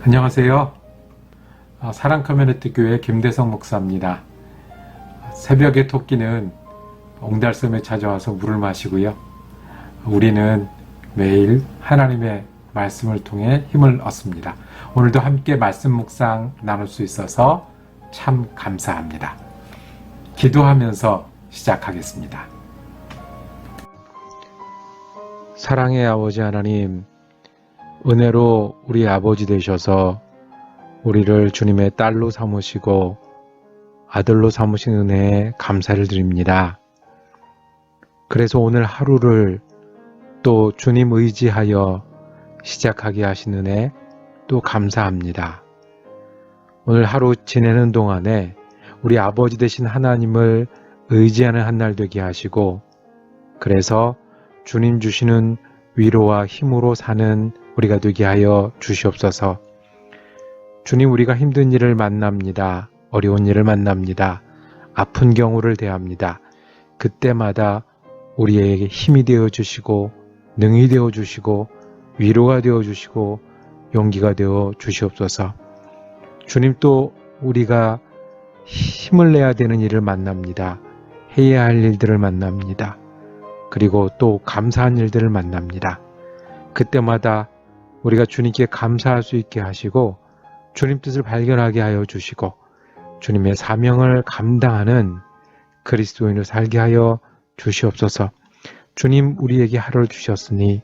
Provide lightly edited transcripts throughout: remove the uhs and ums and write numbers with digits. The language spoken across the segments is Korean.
안녕하세요. 사랑 커뮤니티 교회 김대성 목사입니다. 새벽의 토끼는 옹달섬에 찾아와서 물을 마시고요. 우리는 매일 하나님의 말씀을 통해 힘을 얻습니다. 오늘도 함께 말씀 묵상 나눌 수 있어서 참 감사합니다. 기도하면서 시작하겠습니다. 사랑의 아버지 하나님, 은혜로 우리 아버지 되셔서 우리를 주님의 딸로 삼으시고 아들로 삼으신 은혜에 감사를 드립니다. 그래서 오늘 하루를 또 주님 의지하여 시작하게 하신 은혜 또 감사합니다. 오늘 하루 지내는 동안에 우리 아버지 되신 하나님을 의지하는 한 날 되게 하시고, 그래서 주님 주시는 위로와 힘으로 사는 우리가 되게 하여 주시옵소서. 주님, 우리가 힘든 일을 만납니다. 어려운 일을 만납니다. 아픈 경우를 대합니다. 그때마다 우리에게 힘이 되어 주시고 능이 되어 주시고 위로가 되어 주시고 용기가 되어 주시옵소서. 주님, 또 우리가 힘을 내야 되는 일을 만납니다. 해야 할 일들을 만납니다. 그리고 또 감사한 일들을 만납니다. 그때마다 우리가 주님께 감사할 수 있게 하시고 주님 뜻을 발견하게 하여 주시고 주님의 사명을 감당하는 그리스도인으로 살게 하여 주시옵소서. 주님, 우리에게 하루를 주셨으니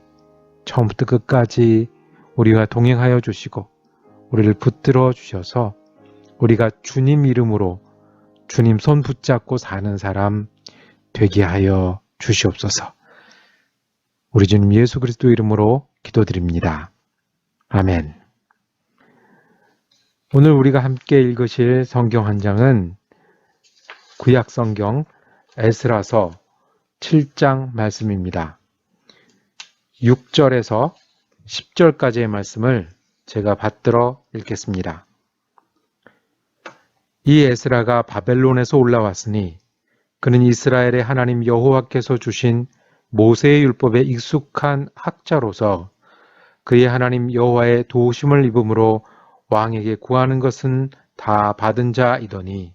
처음부터 끝까지 우리와 동행하여 주시고 우리를 붙들어 주셔서 우리가 주님 이름으로 주님 손 붙잡고 사는 사람 되게 하여 주시옵소서. 우리 주님 예수 그리스도 이름으로 기도드립니다. 아멘. 오늘 우리가 함께 읽으실 성경 한 장은 구약 성경 에스라서 7장 말씀입니다. 6절에서 10절까지의 말씀을 제가 받들어 읽겠습니다. 이 에스라가 바벨론에서 올라왔으니 그는 이스라엘의 하나님 여호와께서 주신 모세의 율법에 익숙한 학자로서 그의 하나님 여호와의 도우심을 입음으로 왕에게 구하는 것은 다 받은 자이더니,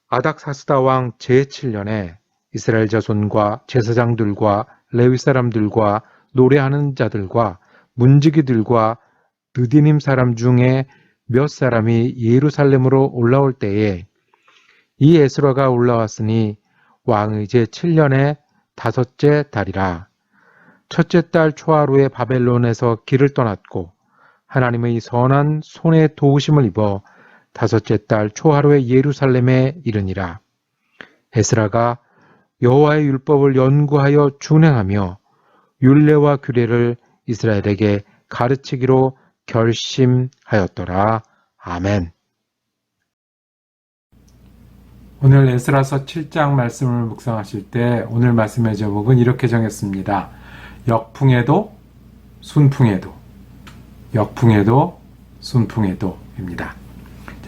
아닥사스다 왕 제7년에 이스라엘 자손과 제사장들과 레위 사람들과 노래하는 자들과 문지기들과 느디님 사람 중에 몇 사람이 예루살렘으로 올라올 때에 이 에스라가 올라왔으니 왕의 제7년에 5째 달이라. 첫째 달 초하루에 바벨론에서 길을 떠났고 하나님의 선한 손에 도우심을 입어 5째 달 초하루에 예루살렘에 이르니라. 에스라가 여호와의 율법을 연구하여 준행하며 율례와 규례를 이스라엘에게 가르치기로 결심하였더라. 아멘. 오늘 에스라서 7장 말씀을 묵상하실 때 오늘 말씀의 제목은 이렇게 정했습니다. 역풍에도 순풍에도, 역풍에도 순풍에도 입니다.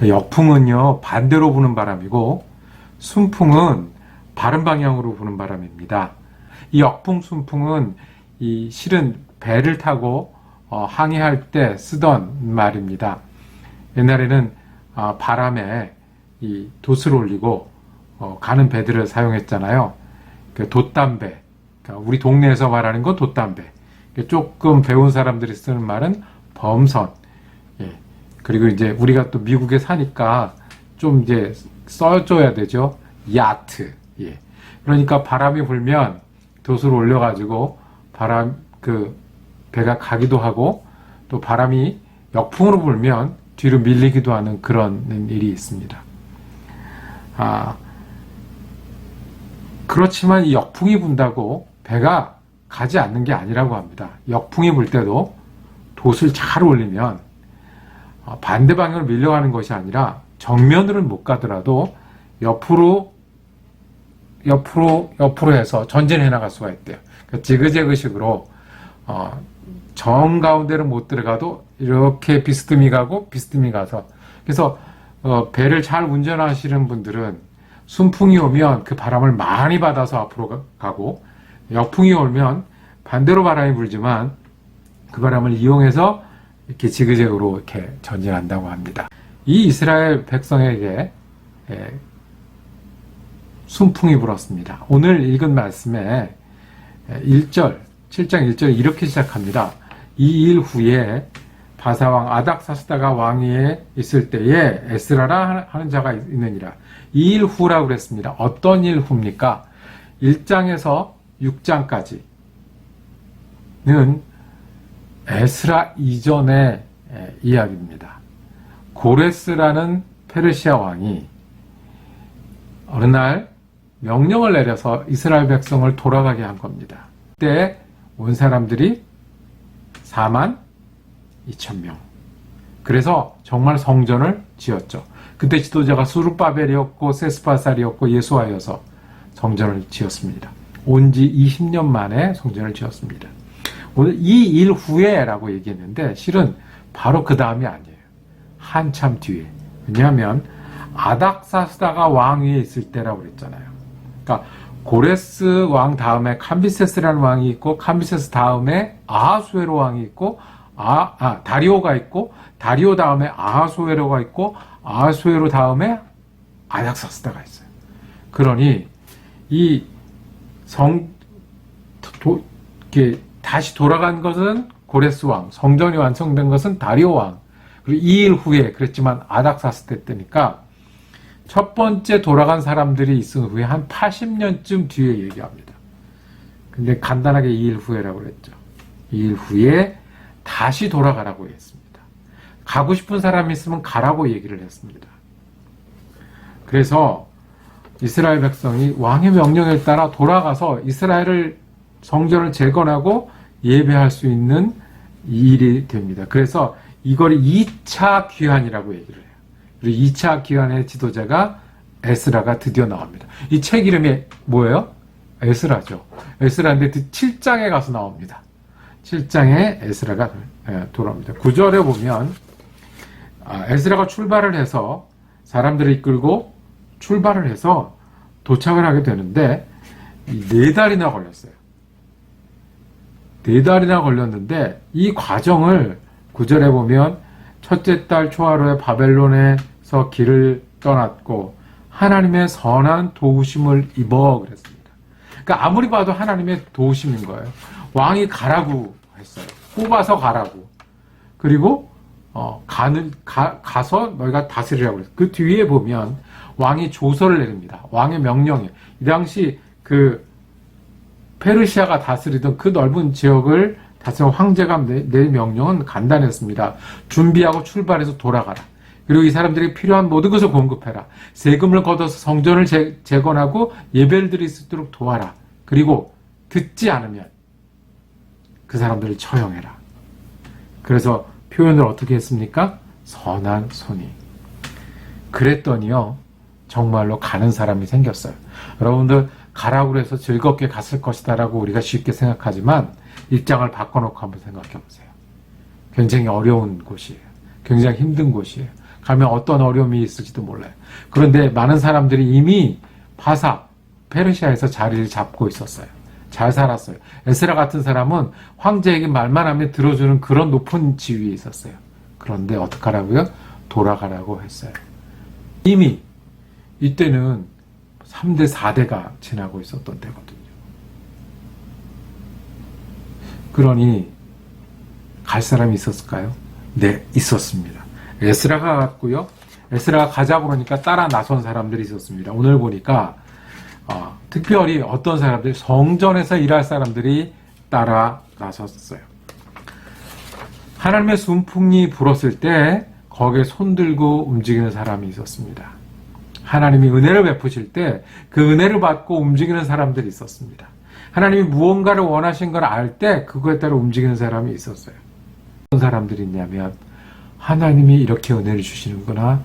역풍은요, 반대로 부는 바람이고 순풍은 바른 방향으로 부는 바람입니다. 이 역풍 순풍은 실은 배를 타고 항해할 때 쓰던 말입니다. 옛날에는 바람에 이 돛을 올리고 가는 배들을 사용했잖아요. 돛담배, 그러니까 우리 동네에서 말하는 건 돛담배. 조금 배운 사람들이 쓰는 말은 범선. 예. 그리고 이제 우리가 또 미국에 사니까 좀 이제 써줘야 되죠. 야트. 예. 그러니까 바람이 불면 돛을 올려가지고 배가 가기도 하고, 또 바람이 역풍으로 불면 뒤로 밀리기도 하는 그런 일이 있습니다. 그렇지만 이 역풍이 분다고 배가 가지 않는 게 아니라고 합니다. 역풍이 불 때도 돛을 잘 올리면 반대 방향으로 밀려가는 것이 아니라 정면으로는 못 가더라도 옆으로 해서 전진해 나갈 수가 있대요. 그러니까 지그재그식으로 정 가운데로 못 들어가도 이렇게 비스듬히 가고 비스듬히 가서, 그래서 배를 잘 운전하시는 분들은 순풍이 오면 그 바람을 많이 받아서 앞으로 가고, 역풍이 오면 반대로 바람이 불지만 그 바람을 이용해서 이렇게 지그재그로 이렇게 전진한다고 합니다. 이 이스라엘 백성에게 순풍이 불었습니다. 오늘 읽은 말씀에 7장 1절 이렇게 시작합니다. 이 일 후에 바사왕 아닥사스다가 왕위에 있을 때에 에스라라 하는 자가 있느니라. 이 일 후라고 그랬습니다. 어떤 일 후입니까? 1장에서 6장까지는 에스라 이전의 이야기입니다. 고레스라는 페르시아 왕이 어느 날 명령을 내려서 이스라엘 백성을 돌아가게 한 겁니다. 그때 온 사람들이 42,000명. 그래서 정말 성전을 지었죠. 그때 지도자가 수룹바벨이었고 세스바살이었고 예수아여서 성전을 지었습니다. 온 지 20년 만에 성전을 지었습니다. 오늘 이 일 후에라고 얘기했는데 실은 바로 그 다음이 아니에요. 한참 뒤에. 왜냐하면 아닥사스다가 왕위에 있을 때라고 그랬잖아요. 그러니까 고레스 왕 다음에 캄비세스라는 왕이 있고 캄비세스 다음에 아하수에로 왕이 있고 다리오가 있고 다리오 다음에 아하수에로가 있고 아하수에로 다음에 아닥사스다가 있어요. 그러니 이 다시 돌아간 것은 고레스 왕, 성전이 완성된 것은 다리오 왕, 그리고 2일 후에 그랬지만 아닥사스다 때니까 첫 번째 돌아간 사람들이 있은 후에 한 80년쯤 뒤에 얘기합니다. 근데 간단하게 2일 후에라고 그랬죠. 2일 후에 다시 돌아가라고 했습니다. 가고 싶은 사람이 있으면 가라고 얘기를 했습니다. 그래서 이스라엘 백성이 왕의 명령에 따라 돌아가서 이스라엘을 성전을 재건하고 예배할 수 있는 일이 됩니다. 그래서 이걸 2차 귀환이라고 얘기를 해요. 그리고 2차 귀환의 지도자가 에스라가 드디어 나옵니다. 이 책 이름이 뭐예요? 에스라죠. 에스라인데 7장에 가서 나옵니다. 7장에 에스라가 돌아옵니다. 9절에 보면 에스라가 출발을 해서 사람들을 이끌고 출발을 해서 도착을 하게 되는데 4달이나 걸렸어요. 4달이나 걸렸는데 이 과정을 9절에 보면 첫째 달 초하루에 바벨론에서 길을 떠났고 하나님의 선한 도우심을 입어 그랬습니다. 그러니까 아무리 봐도 하나님의 도우심인 거예요. 왕이 가라고 했어요. 뽑아서 가라고. 그리고 가서 너희가 다스리라고 그랬어요. 그 뒤에 보면 왕이 조서를 내립니다. 왕의 명령이에요. 이 당시 그 페르시아가 다스리던 그 넓은 지역을 다스리는 황제가 내린 명령은 간단했습니다. 준비하고 출발해서 돌아가라. 그리고 이 사람들이 필요한 모든 것을 공급해라. 세금을 걷어서 성전을 재건하고 예배를 드릴 수 있도록 도와라. 그리고 듣지 않으면 그 사람들을 처형해라. 그래서 표현을 어떻게 했습니까? 선한 손이. 그랬더니요, 정말로 가는 사람이 생겼어요. 여러분들 가라고 해서 즐겁게 갔을 것이다라고 우리가 쉽게 생각하지만 입장을 바꿔놓고 한번 생각해 보세요. 굉장히 어려운 곳이에요. 굉장히 힘든 곳이에요. 가면 어떤 어려움이 있을지도 몰라요. 그런데 많은 사람들이 이미 페르시아에서 자리를 잡고 있었어요. 잘 살았어요. 에스라 같은 사람은 황제에게 말만 하면 들어주는 그런 높은 지위에 있었어요. 그런데 어떡하라고요? 돌아가라고 했어요. 이미 이때는 3대, 4대가 지나고 있었던 때거든요. 그러니 갈 사람이 있었을까요? 네, 있었습니다. 에스라가 갔고요. 에스라가 가자고 그러니까 따라 나선 사람들이 있었습니다. 오늘 보니까 특별히 어떤 사람들이 성전에서 일할 사람들이 따라 나섰어요. 하나님의 순풍이 불었을 때 거기에 손들고 움직이는 사람이 있었습니다. 하나님이 은혜를 베푸실 때 그 은혜를 받고 움직이는 사람들이 있었습니다. 하나님이 무언가를 원하신 걸 알 때 그거에 따라 움직이는 사람이 있었어요. 어떤 사람들이 있냐면 하나님이 이렇게 은혜를 주시는구나,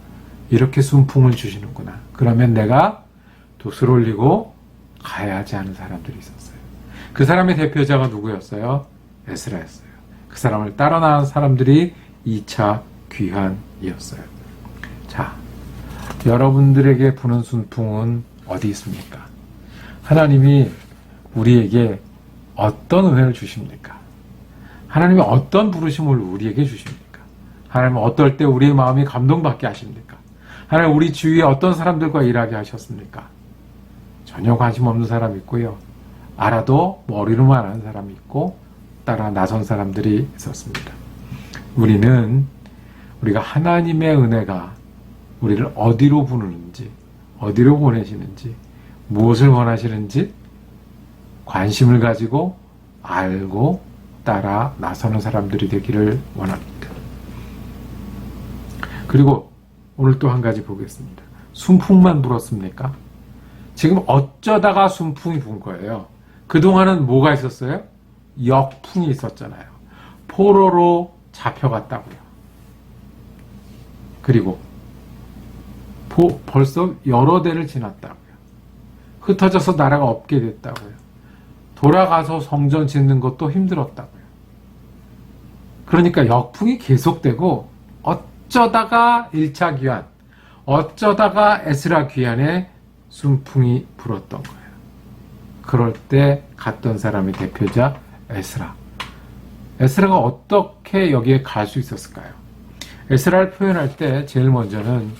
이렇게 순풍을 주시는구나, 그러면 내가 돛을 올리고 가야지 하는 사람들이 있었어요. 그 사람의 대표자가 누구였어요? 에스라였어요. 그 사람을 따라 나간 사람들이 2차 귀환이었어요. 자, 여러분들에게 부는 순풍은 어디 있습니까? 하나님이 우리에게 어떤 은혜를 주십니까? 하나님이 어떤 부르심을 우리에게 주십니까? 하나님은 어떨 때 우리의 마음이 감동받게 하십니까? 하나님 우리 주위에 어떤 사람들과 일하게 하셨습니까? 전혀 관심 없는 사람이 있고요. 알아도 머리로만 아는 사람이 있고 따라 나선 사람들이 있었습니다. 우리가 하나님의 은혜가 우리를 어디로 부르는지, 어디로 보내시는지, 무엇을 원하시는지 관심을 가지고 알고 따라 나서는 사람들이 되기를 원합니다. 그리고 오늘 또 한 가지 보겠습니다. 순풍만 불었습니까? 지금 어쩌다가 순풍이 분 거예요. 그동안은 뭐가 있었어요? 역풍이 있었잖아요. 포로로 잡혀갔다고요. 그리고 벌써 여러 대를 지났다고요. 흩어져서 나라가 없게 됐다고요. 돌아가서 성전 짓는 것도 힘들었다고요. 그러니까 역풍이 계속되고 어쩌다가 1차 귀환, 어쩌다가 에스라 귀환에 순풍이 불었던 거예요. 그럴 때 갔던 사람의 대표자 에스라. 에스라가 어떻게 여기에 갈 수 있었을까요? 에스라를 표현할 때 제일 먼저는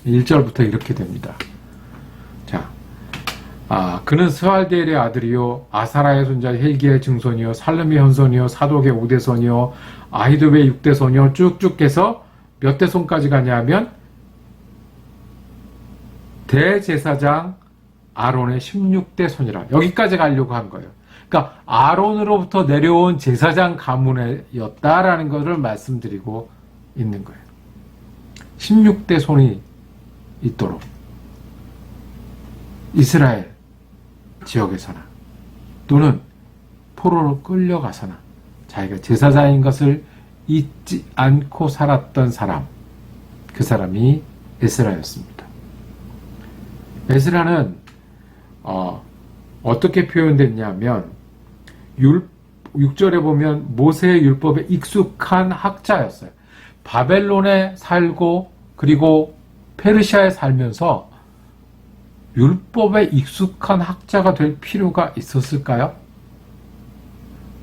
1절부터 이렇게 됩니다. 자, 그는 스알디엘의 아들이요 아사라의 손자 헬기의 증손이요 살름의 현손이요 사독의 5대손이요 아히도의 6대손이요 쭉쭉 해서 몇 대손까지 가냐면 대제사장 아론의 16대손이라 여기까지 가려고 한 거예요. 그러니까 아론으로부터 내려온 제사장 가문이었다라는 것을 말씀드리고 있는 거예요. 16대손이 있도록 이스라엘 지역에서나 또는 포로로 끌려가서나 자기가 제사장인 것을 잊지 않고 살았던 사람, 그 사람이 에스라였습니다. 에스라는 어떻게 표현됐냐면 6절에 보면 모세의 율법에 익숙한 학자였어요. 바벨론에 살고 그리고 페르시아에 살면서 율법에 익숙한 학자가 될 필요가 있었을까요?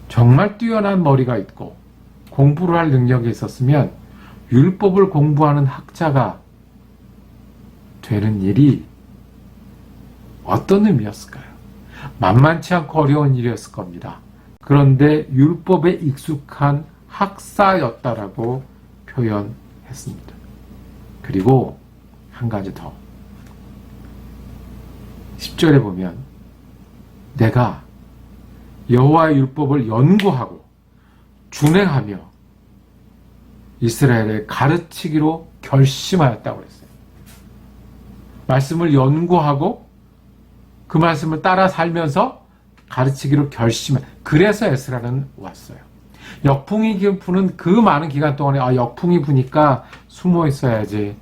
정말 뛰어난 머리가 있고 공부를 할 능력이 있었으면 율법을 공부하는 학자가 되는 일이 어떤 의미였을까요? 만만치 않고 어려운 일이었을 겁니다. 그런데 율법에 익숙한 학사였다라고 표현했습니다. 그리고 한 가지 더. 10절에 보면 내가 여호와의 율법을 연구하고 준행하며 이스라엘에 가르치기로 결심하였다고 그랬어요. 말씀을 연구하고 그 말씀을 따라 살면서 가르치기로 결심한. 그래서 에스라는 왔어요. 역풍이 부는 그 많은 기간 동안에 역풍이 부니까 숨어 있어야지.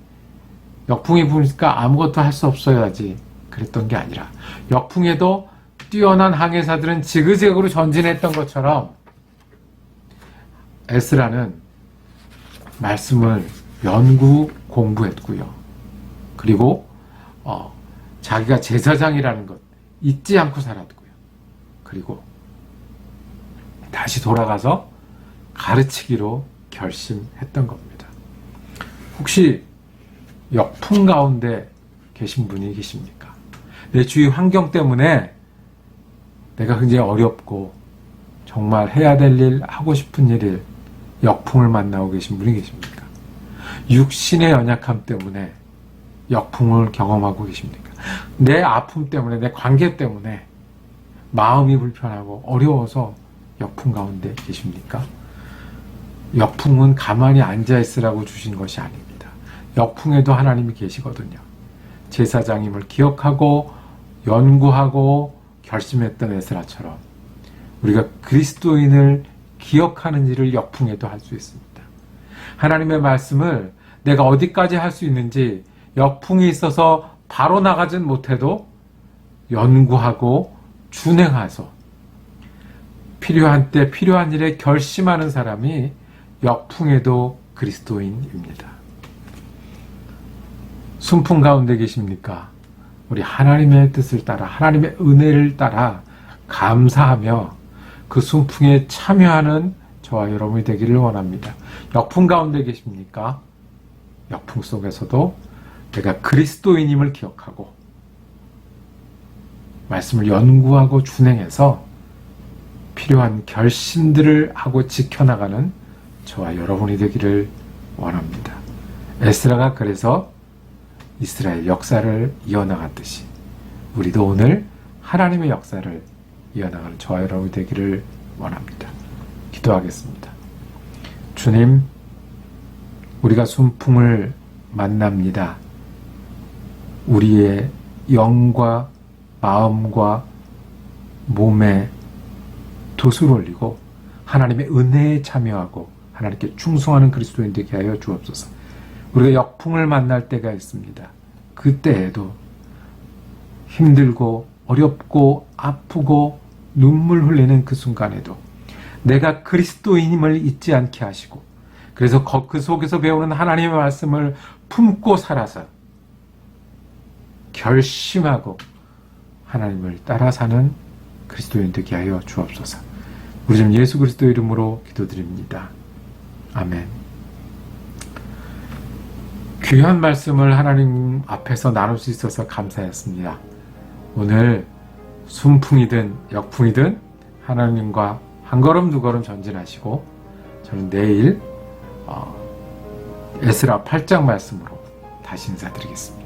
역풍이 부니까 아무것도 할 수 없어야지. 그랬던 게 아니라 역풍에도 뛰어난 항해사들은 지그재그로 전진했던 것처럼 에스라는 말씀을 공부했고요. 그리고 자기가 제사장이라는 것 잊지 않고 살았고요. 그리고 다시 돌아가서 가르치기로 결심했던 겁니다. 혹시 역풍 가운데 계신 분이 계십니까? 내 주위 환경 때문에 내가 굉장히 어렵고 정말 해야 될 일, 하고 싶은 일을 역풍을 만나고 계신 분이 계십니까? 육신의 연약함 때문에 역풍을 경험하고 계십니까? 내 아픔 때문에, 내 관계 때문에 마음이 불편하고 어려워서 역풍 가운데 계십니까? 역풍은 가만히 앉아있으라고 주신 것이 아닙니다. 역풍에도 하나님이 계시거든요. 제사장임을 기억하고 연구하고 결심했던 에스라처럼 우리가 그리스도인을 기억하는 일을 역풍에도 할 수 있습니다. 하나님의 말씀을 내가 어디까지 할 수 있는지 역풍이 있어서 바로 나가진 못해도 연구하고 준행해서 필요한 때 필요한 일에 결심하는 사람이 역풍에도 그리스도인입니다. 순풍 가운데 계십니까? 우리 하나님의 뜻을 따라 하나님의 은혜를 따라 감사하며 그 순풍에 참여하는 저와 여러분이 되기를 원합니다. 역풍 가운데 계십니까? 역풍 속에서도 내가 그리스도인임을 기억하고 말씀을 연구하고 준행해서 필요한 결심들을 하고 지켜나가는 저와 여러분이 되기를 원합니다. 에스라가 그래서 이스라엘 역사를 이어나갔듯이 우리도 오늘 하나님의 역사를 이어나가는 저와 여러분이 되기를 원합니다. 기도하겠습니다. 주님, 우리가 순풍을 만납니다. 우리의 영과 마음과 몸에 돛을 올리고 하나님의 은혜에 참여하고 하나님께 충성하는 그리스도인 되게 하여 주옵소서. 우리가 역풍을 만날 때가 있습니다. 그때에도 힘들고 어렵고 아프고 눈물 흘리는 그 순간에도 내가 그리스도인임을 잊지 않게 하시고 그래서 그 속에서 배우는 하나님의 말씀을 품고 살아서 결심하고 하나님을 따라 사는 그리스도인 되게 하여 주옵소서. 우리 좀 예수 그리스도 이름으로 기도드립니다. 아멘. 귀한 말씀을 하나님 앞에서 나눌 수 있어서 감사했습니다. 오늘 순풍이든 역풍이든 하나님과 한 걸음 두 걸음 전진하시고 저는 내일 에스라 8장 말씀으로 다시 인사드리겠습니다.